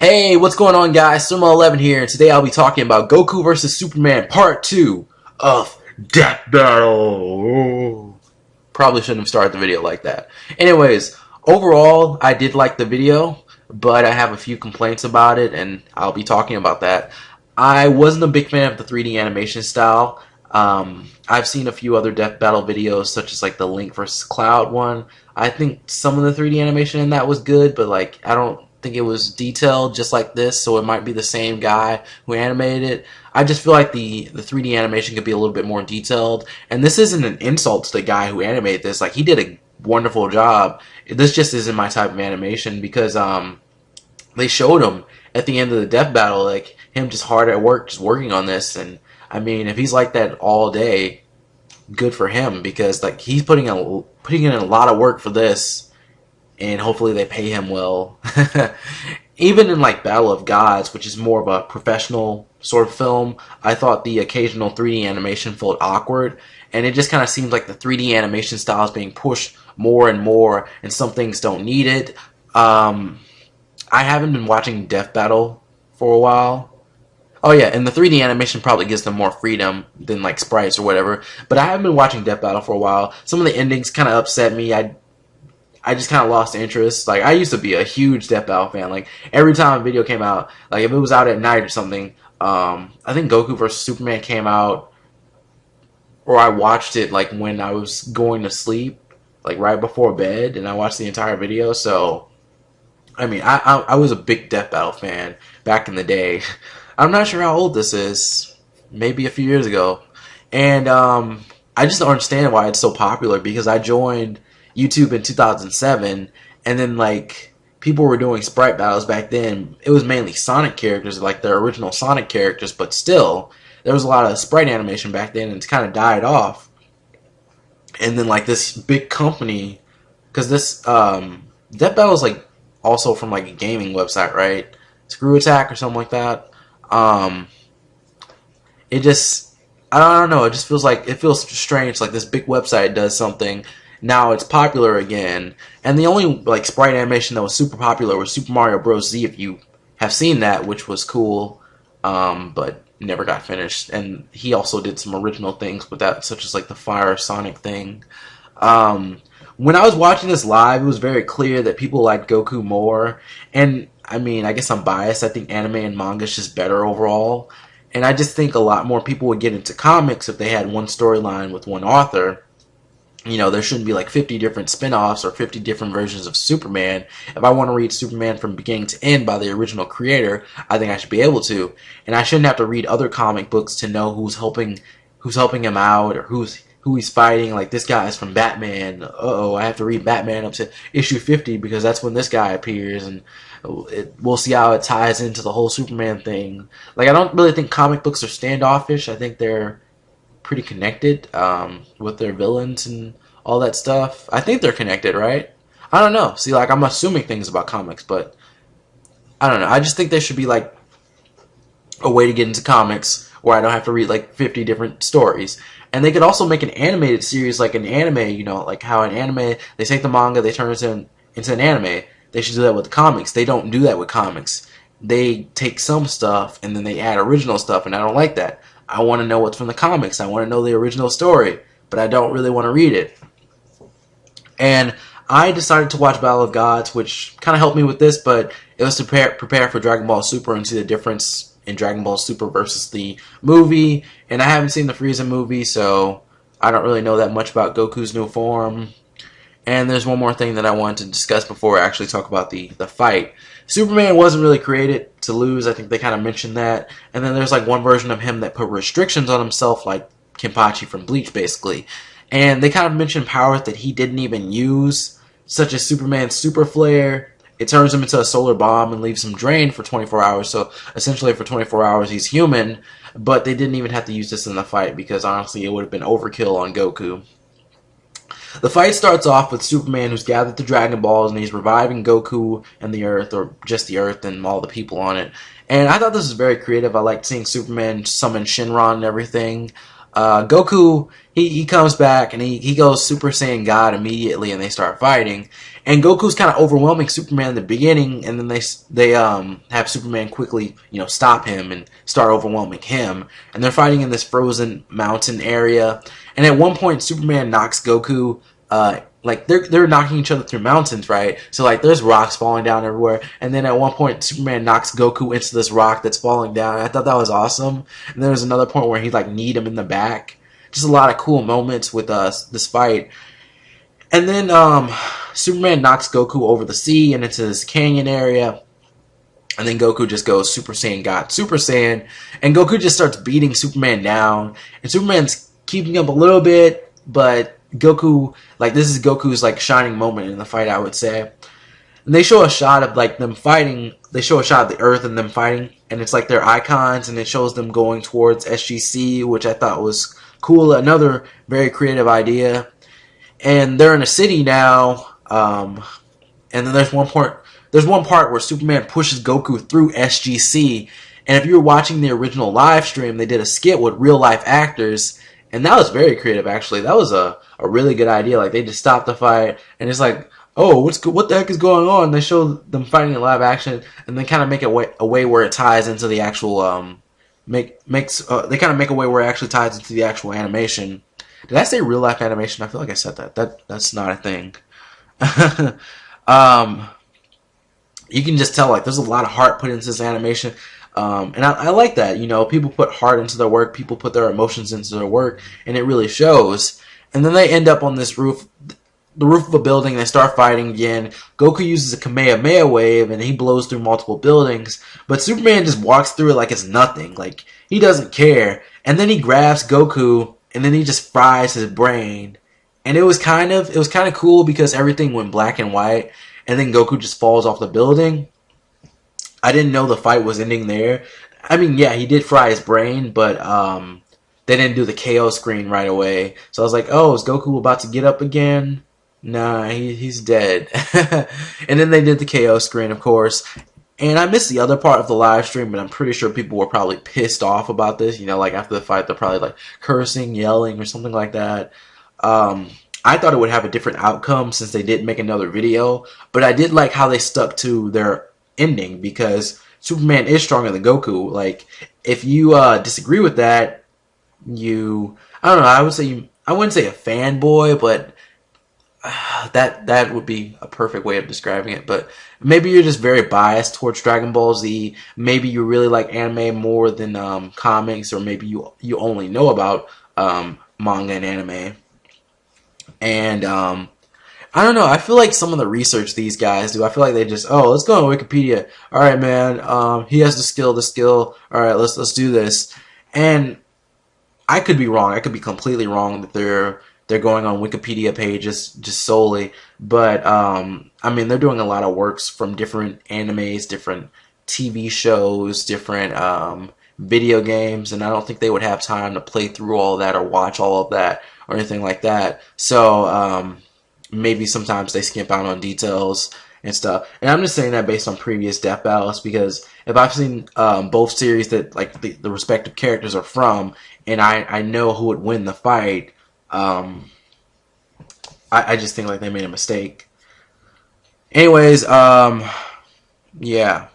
Hey, what's going on, guys? Sumo11 here, and today I'll be talking about Goku vs. Superman Part 2 of Death Battle. Probably shouldn't have started the video like that. Anyways, overall, I did like the video, but I have a few complaints about it, and I'll be talking about that. I wasn't a big fan of the 3D animation style. I've seen a few other Death Battle videos, such as like the Link vs. Cloud one. I think some of the 3D animation in that was good, but like I don't think it was detailed just like this, so it might be the same guy who animated it. I just feel like the 3D animation could be a little bit more detailed, and this isn't an insult to the guy who animated this. Like, he did a wonderful job. This just isn't my type of animation because they showed him at the end of the Death Battle, like him just hard at work, just working on this. And I mean, if he's like that all day, good for him, because like he's putting in a lot of work for this, and hopefully they pay him well. Even in like Battle of Gods, which is more of a professional sort of film, I thought the occasional 3D animation felt awkward, and it just kind of seems like the 3D animation style is being pushed more and more, and some things don't need it. I haven't been watching Death Battle for a while. Oh yeah, and the 3D animation probably gives them more freedom than like sprites or whatever. But I haven't been watching Death Battle for a while. Some of the endings kind of upset me. I just kind of lost interest. Like, I used to be a huge Death Battle fan. Like, every time a video came out, like if it was out at night or something, I think Goku vs. Superman came out, or I watched it like when I was going to sleep, like right before bed, and I watched the entire video. So, I mean, I was a big Death Battle fan back in the day. I'm not sure how old this is. Maybe a few years ago. And I just don't understand why it's so popular, because I joined YouTube in 2007, and then like people were doing sprite battles back then. It was mainly Sonic characters, like the original Sonic characters, but still there was a lot of sprite animation back then, and it's kind of died off. And then like this big company, because this Death Battle is like also from like a gaming website, right? Screw Attack or something like that. It just, I don't know, it just feels like, it feels strange, like this big website does something, now it's popular again, and the only like sprite animation that was super popular was Super Mario Bros. Z, if you have seen that, which was cool, but never got finished. And he also did some original things with that, such as like the Fire Sonic thing. When I was watching this live, it was very clear that people liked Goku more, and I mean, I guess I'm biased. I think anime and manga is just better overall, and I just think a lot more people would get into comics if they had one storyline with one author. You know, there shouldn't be like 50 different spin-offs or 50 different versions of Superman. If I want to read Superman from beginning to end by the original creator, I think I should be able to. And I shouldn't have to read other comic books to know who's helping him out, or who he's fighting. Like, this guy is from Batman. Uh-oh, I have to read Batman up to issue 50 because that's when this guy appears, and we'll see how it ties into the whole Superman thing. Like, I don't really think comic books are standoffish. I think they're pretty connected with their villains and all that stuff. I think they're connected, right? I don't know. See, like, I'm assuming things about comics, but I don't know. I just think there should be like a way to get into comics where I don't have to read like 50 different stories. And they could also make an animated series, like an anime, you know, like how an anime, they take the manga, they turn it into an anime. They should do that with the comics. They don't do that with comics. They take some stuff and then they add original stuff, and I don't like that. I want to know what's from the comics. I want to know the original story, but I don't really want to read it. And I decided to watch Battle of Gods, which kind of helped me with this, but it was to prepare for Dragon Ball Super and see the difference in Dragon Ball Super versus the movie. And I haven't seen the Frieza movie, so I don't really know that much about Goku's new form. And there's one more thing that I wanted to discuss before I actually talk about the fight. Superman wasn't really created to lose. I think they kind of mentioned that. And then there's like one version of him that put restrictions on himself, like Kenpachi from Bleach, basically. And they kind of mentioned powers that he didn't even use, such as Superman's Super Flare. It turns him into a solar bomb and leaves him drained for 24 hours. So essentially for 24 hours he's human. But they didn't even have to use this in the fight, because honestly it would have been overkill on Goku. The fight starts off with Superman, who's gathered the Dragon Balls, and he's reviving Goku and the Earth, or just the Earth and all the people on it. And I thought this was very creative. I liked seeing Superman summon Shenron and everything. Goku, he comes back and he goes Super Saiyan God immediately, and they start fighting. And Goku's kind of overwhelming Superman in the beginning, and then they have Superman quickly stop him and start overwhelming him. And they're fighting in this frozen mountain area. And at one point, Superman knocks Goku. Like they're knocking each other through mountains, right? So like there's rocks falling down everywhere, and then at one point Superman knocks Goku into this rock that's falling down. I thought that was awesome. And there was another point where he like kneed him in the back. Just a lot of cool moments with this fight. And then Superman knocks Goku over the sea and into this canyon area. And then Goku just goes Super Saiyan God, Super Saiyan, and Goku just starts beating Superman down. And Superman's keeping up a little bit, but Goku, like this is Goku's like shining moment in the fight, I would say. And they show a shot of like them fighting. They show a shot of the Earth and them fighting, and it's like their icons, and it shows them going towards SGC, which I thought was cool. Another very creative idea. And they're in a city now. And then there's one part where Superman pushes Goku through SGC. And if you were watching the original live stream, they did a skit with real life actors, and that was very creative. Actually, that was a really good idea. Like they just stopped the fight, and it's like, oh, what the heck is going on? They show them fighting in live action, and they kind of make it a way where it ties into the actual they kind of make a way where it actually ties into the actual animation. Did I say real life animation? I feel like I said that. That's not a thing. You can just tell like there's a lot of heart put into this animation. And I like that, people put heart into their work, people put their emotions into their work, and it really shows. And then they end up on this roof, the roof of a building, they start fighting again. Goku uses a Kamehameha wave, and he blows through multiple buildings, but Superman just walks through it like it's nothing, like he doesn't care. And then he grabs Goku, and then he just fries his brain. And it was kind of cool because everything went black and white, and then Goku just falls off the building. I didn't know the fight was ending there. I mean, yeah, he did fry his brain, but they didn't do the KO screen right away. So I was like, oh, is Goku about to get up again? Nah, he's dead. And then they did the KO screen, of course. And I missed the other part of the live stream, but I'm pretty sure people were probably pissed off about this. Like after the fight, they're probably like cursing, yelling, or something like that. I thought it would have a different outcome since they didn't make another video, but I did like how they stuck to their ending because Superman is stronger than Goku. Like, if you disagree with that, I don't know, I wouldn't say a fanboy, but that would be a perfect way of describing it. But maybe you're just very biased towards Dragon Ball Z. Maybe you really like anime more than comics, or maybe you only know about manga and anime. And I don't know. I feel like some of the research these guys do, I feel like they just, let's go on Wikipedia. All right, man. He has the skill. All right, let's do this. And I could be wrong. I could be completely wrong that they're going on Wikipedia pages just solely. But I mean, they're doing a lot of works from different animes, different TV shows, different video games, and I don't think they would have time to play through all of that or watch all of that or anything like that. So maybe sometimes they skimp out on details and stuff. And I'm just saying that based on previous death battles, because if I've seen both series that like the respective characters are from, and I know who would win the fight, I just think like they made a mistake. Anyways, yeah.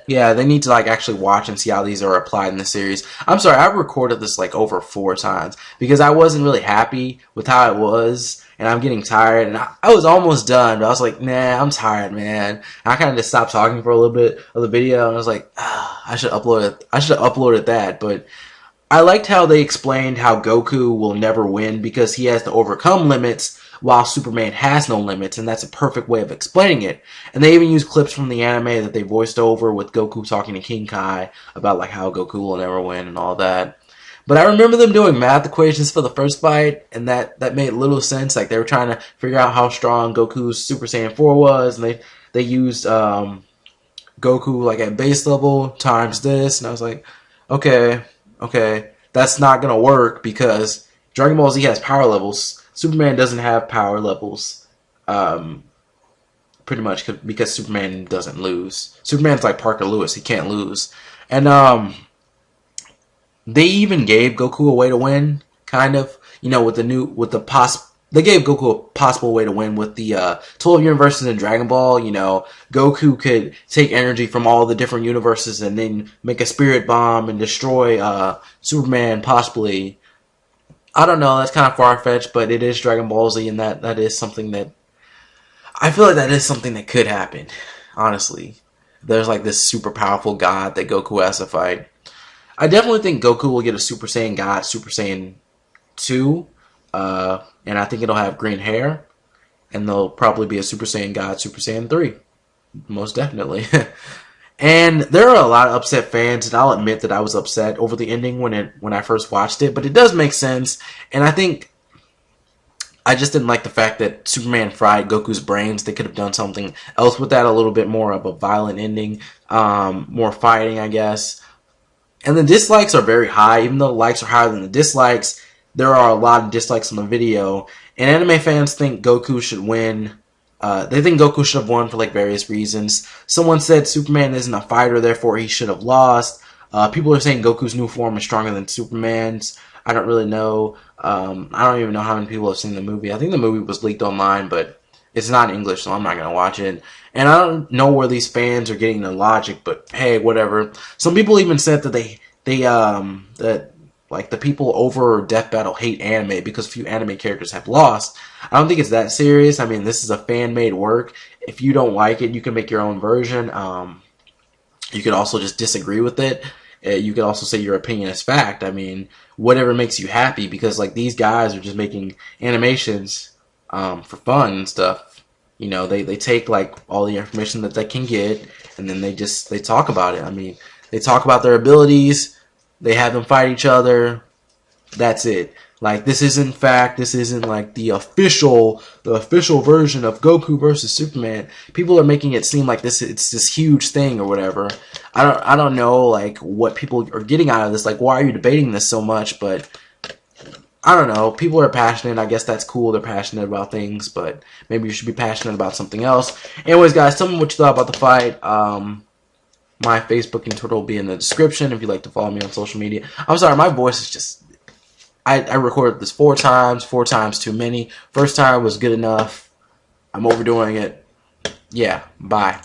Yeah, they need to like actually watch and see how these are applied in the series. I'm sorry, I've recorded this like over 4 times because I wasn't really happy with how it was, and I'm getting tired, and I was almost done, but I was like, nah, I'm tired, man. And I kind of just stopped talking for a little bit of the video, and I was like, I should upload it. I should have uploaded that, but I liked how they explained how Goku will never win because he has to overcome limits while Superman has no limits, and that's a perfect way of explaining it. And they even use clips from the anime that they voiced over with Goku talking to King Kai about like how Goku will never win and all that. But I remember them doing math equations for the first fight, and that made little sense. Like they were trying to figure out how strong Goku's Super Saiyan 4 was, and they used Goku like at base level times this, and I was like, okay, that's not gonna work because Dragon Ball Z has power levels. Superman doesn't have power levels, pretty much because Superman doesn't lose. Superman's like Parker Lewis; he can't lose. And They even gave Goku a way to win, kind of. With they gave Goku a possible way to win with the 12 universes in Dragon Ball. Goku could take energy from all the different universes and then make a spirit bomb and destroy Superman, possibly. I don't know. That's kind of far fetched, but it is Dragon Ball Z, and that is something that I feel like that is something that could happen. Honestly, there's like this super powerful god that Goku has to fight. I definitely think Goku will get a Super Saiyan God, Super Saiyan 2, and I think it'll have green hair, and there'll probably be a Super Saiyan God, Super Saiyan 3, most definitely. And there are a lot of upset fans, and I'll admit that I was upset over the ending when I first watched it, but it does make sense, and I think I just didn't like the fact that Superman fried Goku's brains. They could have done something else with that, a little bit more of a violent ending, more fighting, I guess. And the dislikes are very high. Even though the likes are higher than the dislikes, there are a lot of dislikes on the video. And anime fans think Goku should win. They think Goku should have won for like various reasons. Someone said Superman isn't a fighter, therefore he should have lost. People are saying Goku's new form is stronger than Superman's. I don't really know. I don't even know how many people have seen the movie. I think the movie was leaked online, but it's not in English, so I'm not going to watch it. And I don't know where these fans are getting their logic, but hey, whatever. Some people even said that that like the people over Death Battle hate anime because few anime characters have lost. I don't think it's that serious. I mean, this is a fan-made work. If you don't like it, you can make your own version. You could also just disagree with it. You could also say your opinion is fact. I mean, whatever makes you happy, because like these guys are just making animations for fun and stuff. They take like all the information that they can get, and then they talk about it. I mean, they talk about their abilities. They have them fight each other. That's it. Like, this isn't fact. This isn't like the official version of Goku versus Superman. People are making it seem like it's this huge thing or whatever. I don't know like what people are getting out of this. Like, why are you debating this so much? But I don't know. People are passionate. I guess that's cool. They're passionate about things, but maybe you should be passionate about something else. Anyways, guys, tell me what you thought about the fight. My Facebook and Twitter will be in the description if you'd like to follow me on social media. I'm sorry, my voice is just... I recorded this 4 times too many. First time was good enough. I'm overdoing it. Yeah, bye.